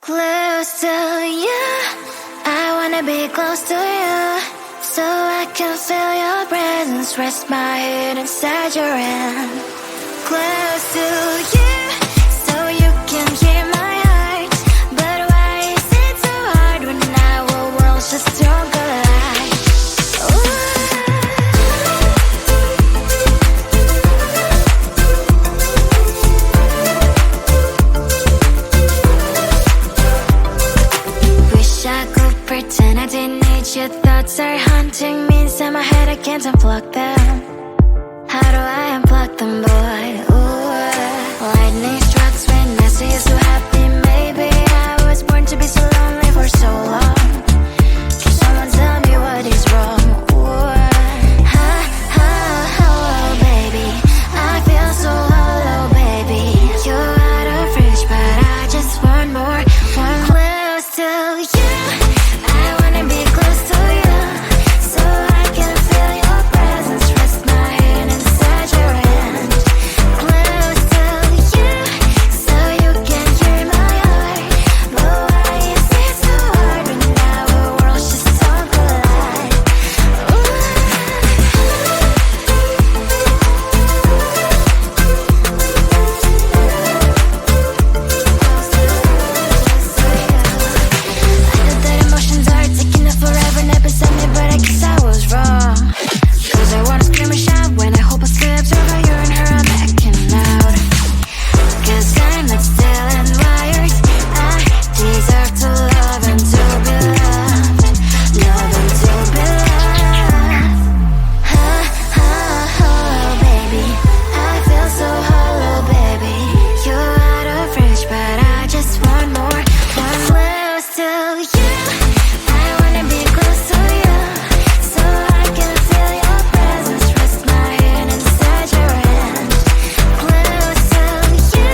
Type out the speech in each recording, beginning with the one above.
Close to you, I wanna be close to you, so I can feel your presence, rest my head inside your hand. Close to you, so you can hear my heart, but why is it so hard when our worlds just don't collide? Wish I could pretend I didn't need your thoughts are haunting me inside my head, I can't unplug them. How do I unplug them, boy? Ooh, lightning strikes when I see you so happy. Maybe I was born to be so lonely for so long. Can someone tell me what is wrong? Ooh, hello, baby. I feel so hollow, baby. You're out of reach, but I just want more. One close to you. I wanna be close to you, so I can feel your presence, rest my hand inside your hand. Close to you, so you can hear my heart, but why is it so hard when our worlds just don't collide? I know that emotions are taking up forever, never beside me, but I guess I was wrong. Cause I wanna scream and shout when I hope I slip over you and her, I'm backing out. Cause I'm not still and wired, I deserve to love and to be loved, love and to be loved. Hello, baby, I feel so hollow, baby. You're out of reach, but I just want more. One close to you, I wanna be close to you, so I can feel your presence, rest my hand inside your hand. Close to you,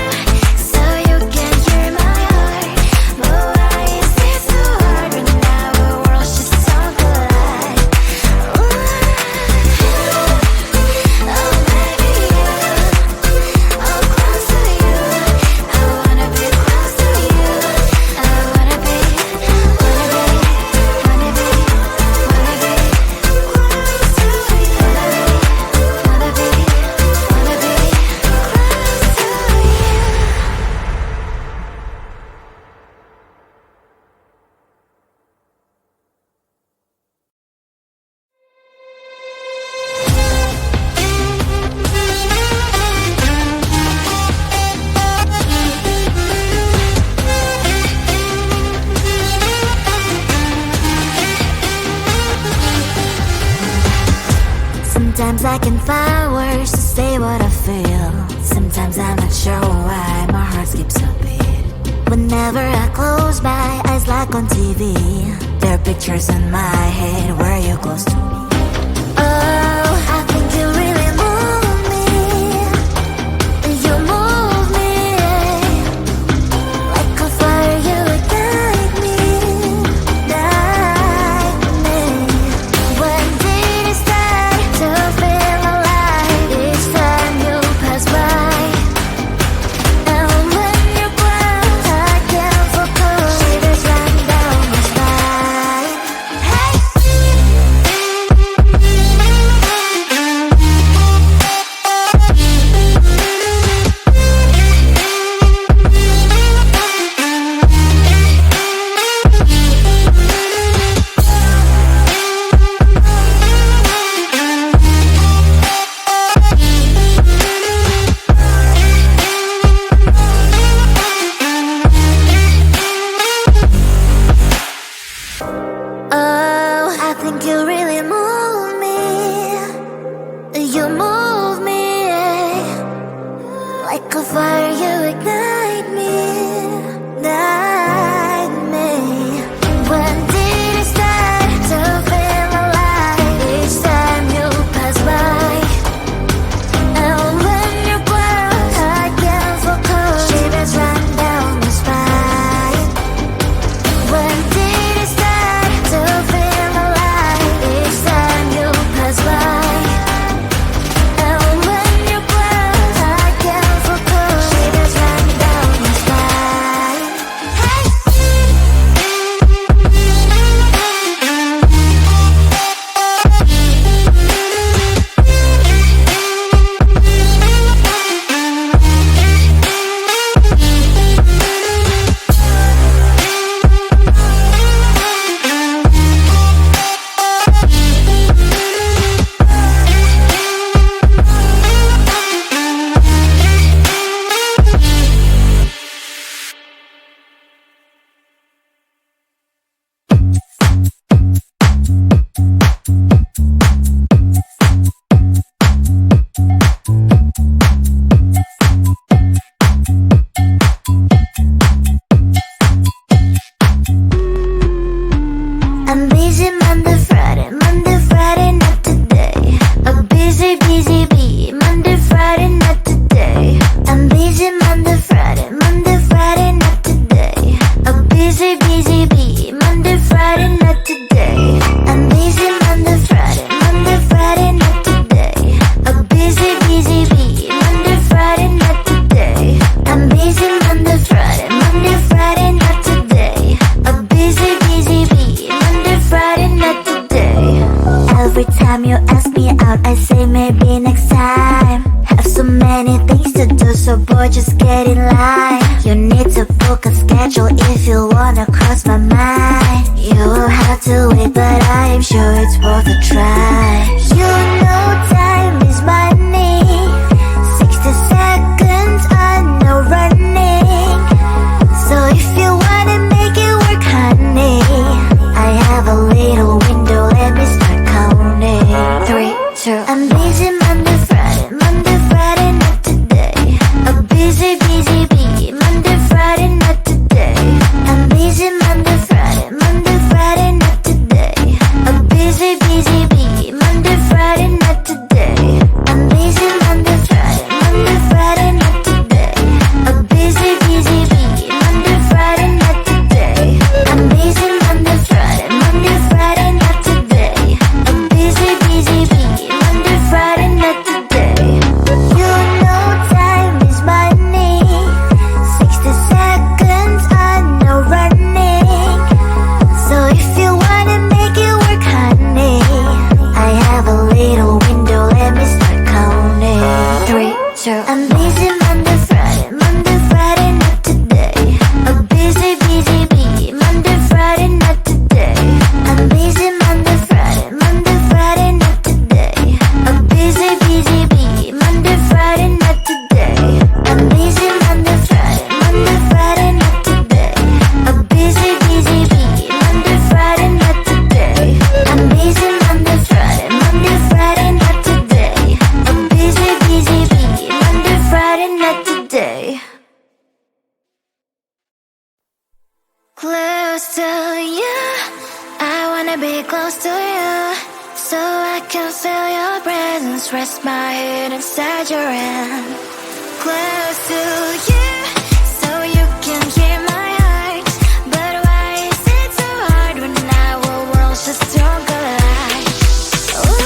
so you can hear my heart, but why is it so hard when our worlds just don't collide? Oh baby, I'm close to you. I wanna be close to you. I wanna be close to you. Sometimes I can find words to say what I feel. Sometimes I'm not sure why my heart skips a beat. Whenever I close my eyes like on TV, there are pictures in my head where you're close to me. Oh, I think you really move me. You move me like a fire, you ignite me, ignite me. When did it start to feel alive? Each time you pass by, and when you close, I can't focus. Shivers run down my spine. Hey. Oh, I think you really move me. You move me like a fire, you ignite me, ignite me. When did it start to feel alive? Each time you pass by, and when you close, I can't focus. Shivers run down my spine. When did it start to feel alive? Each time we're just getting light. You need to book a schedule if you wanna cross my mind. You will have to wait, but I am sure it's worth a try. You know time is money. 60 seconds on no running. So if you wanna make it work, honey, I have a little window, let me start counting. 3, 2, I'm busy Monday, Friday, Monday, Friday, not today. A busy, busy bee, Monday, Friday, not today. I'm busy Monday, Friday, Monday, Friday, not today. A busy, busy bee, Monday, Friday, not today. I'm busy Monday, Friday, Monday, Friday, not today. A busy, busy bee, Monday, Friday, not today. I'm busy Monday, Friday, Monday, Friday, not today. A busy, busy bee, Monday, Friday, not today. You know time is money. 60 seconds on no running. So if you wanna make it work, honey, I have a little window, let me start counting. 3, 2, I'm busy Monday, Friday, Monday, Friday, not today. A busy, busy bee, Monday, Friday, not today. I'm busy Monday, Friday, Monday, Friday, not today. A busy, busy bee, Monday, Friday, not today. I'm busy Monday, Friday, Monday, Friday, not today. A busy, busy bee, Monday, Friday, not today. I'm busy Monday, Friday, Monday, Friday, not today. A busy, busy bee, Monday, Friday, not today. Close to you, I wanna be close to you, so I can feel your presence, rest my head inside your hand. Close to you, so you can hear my heart, but why is it so hard when our worlds just don't collide? Ooh.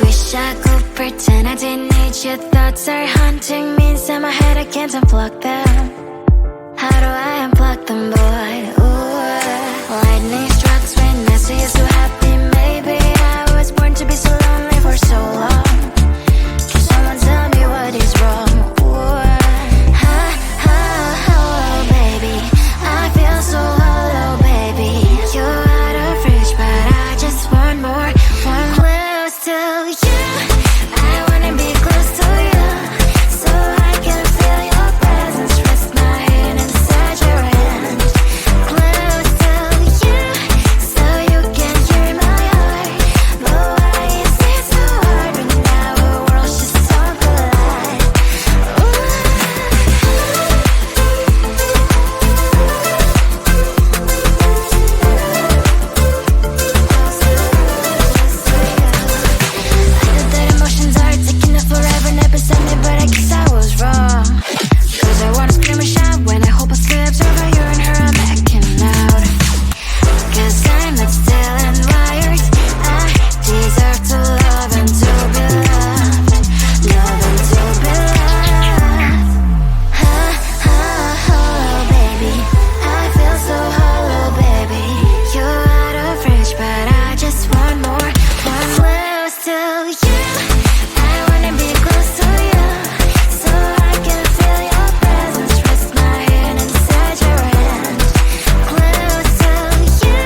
Wish I could pretend I didn't need your thoughts are haunting me inside my head, I can't unplug them. How do I unplug them, boy? Ooh, lightning strikes when I see you so happy. Maybe I was born to be so lonely for so long. Can someone tell me what is wrong? Ooh, oh, baby, I feel so hollow, baby. You're out of reach, but I just want more, want close to you. I wanna be close to you, so I can feel your presence, rest my head inside your hand. Close to you, so you can hear my heart, but why is it so hard when our worlds just don't collide? Ooh. I know that emotions are taking up forever, never sent me, but I guess I was wrong. Cause I wanna scream and shout when I hope I slips over you and her, I'm acting out. Cause I'm not still and wired. I deserve to love and to be loved. Love and to be loved. Oh, baby, I feel so hollow, baby. You're out of reach, but I just want more, want close to you. I wanna be close to you, so I can feel your presence, rest my head inside your hand. Close to you,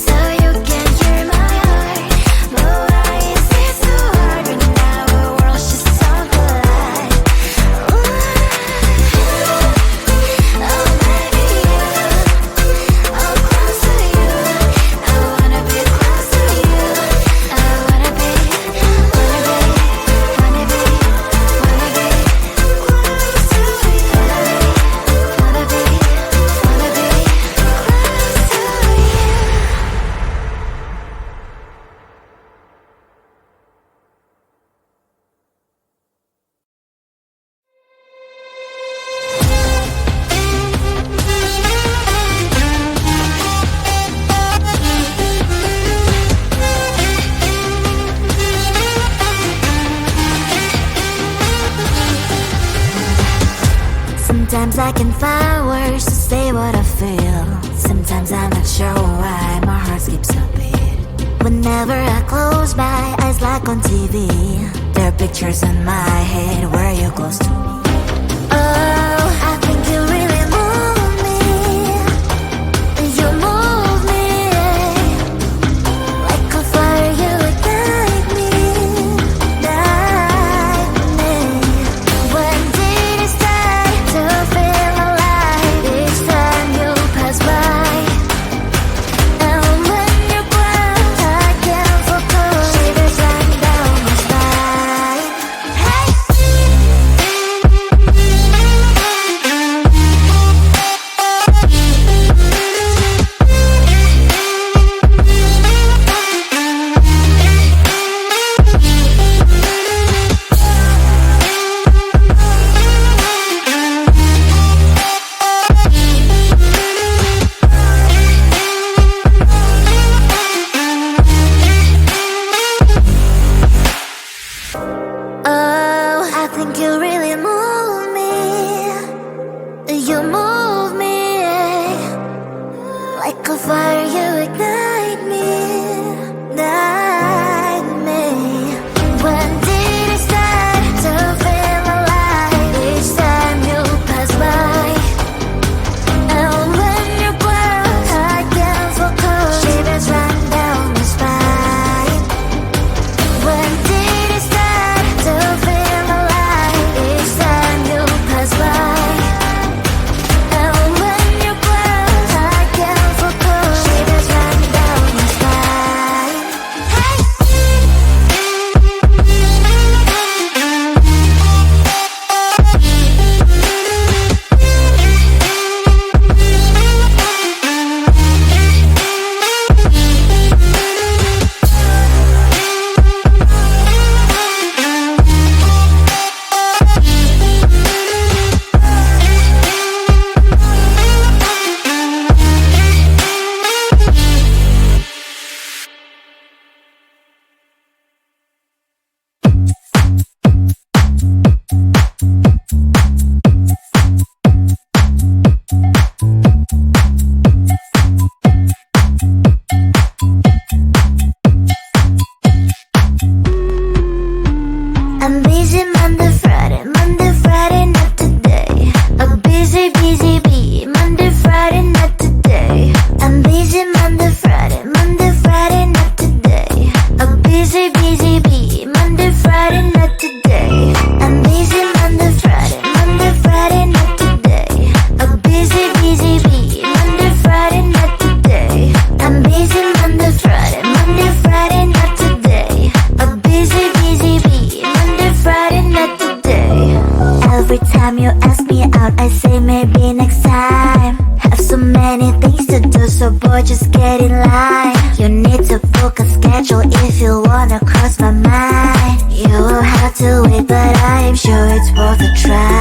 so you can hear my heart, but why is it so hard when our worlds just don't collide? Ooh. Oh, baby, oh, close to you. I wanna be close to you. I wanna be close to you. Wanna be Sometimes I can find words to say what I feel. Sometimes I'm not sure why my heart skips a beat. Whenever I close my eyes like on TV, there are pictures in my head where you're close to me. Oh, I think you really move me. You move me like a fire, you ignite me, ignite me. When did it start to feel alive? Each time you pass by, and when you grow, I can't focus. Shivers run down my spine. Hey. Oh, I think you really move me. You move me like a fire, you ignite me, ignite me. When did it start to feel alive? Each time you pass by, and when you grow, I can't focus. Shivers run down my spine. When did it start to feel alive? Each time you pass by, and when you grow, I can't focus. Shivers run down my spine. Hey. I'm busy Monday, Friday, not today. A busy, busy bee, Monday, Friday, not today. I'm busy Monday, Friday, not today. A busy, busy bee, Monday, Friday, not today. I'm busy Monday, Friday, not today. A busy, busy bee, Monday, Friday, not today. I'm busy Monday, Friday, not today. A busy, busy bee, Monday, Friday, not today. Every time you ask me out, I say maybe next time. Have so many things to do, so boy, just get in line. You need to book a schedule if you wanna cross my mind. You will have to wait, but I am sure it's worth a try.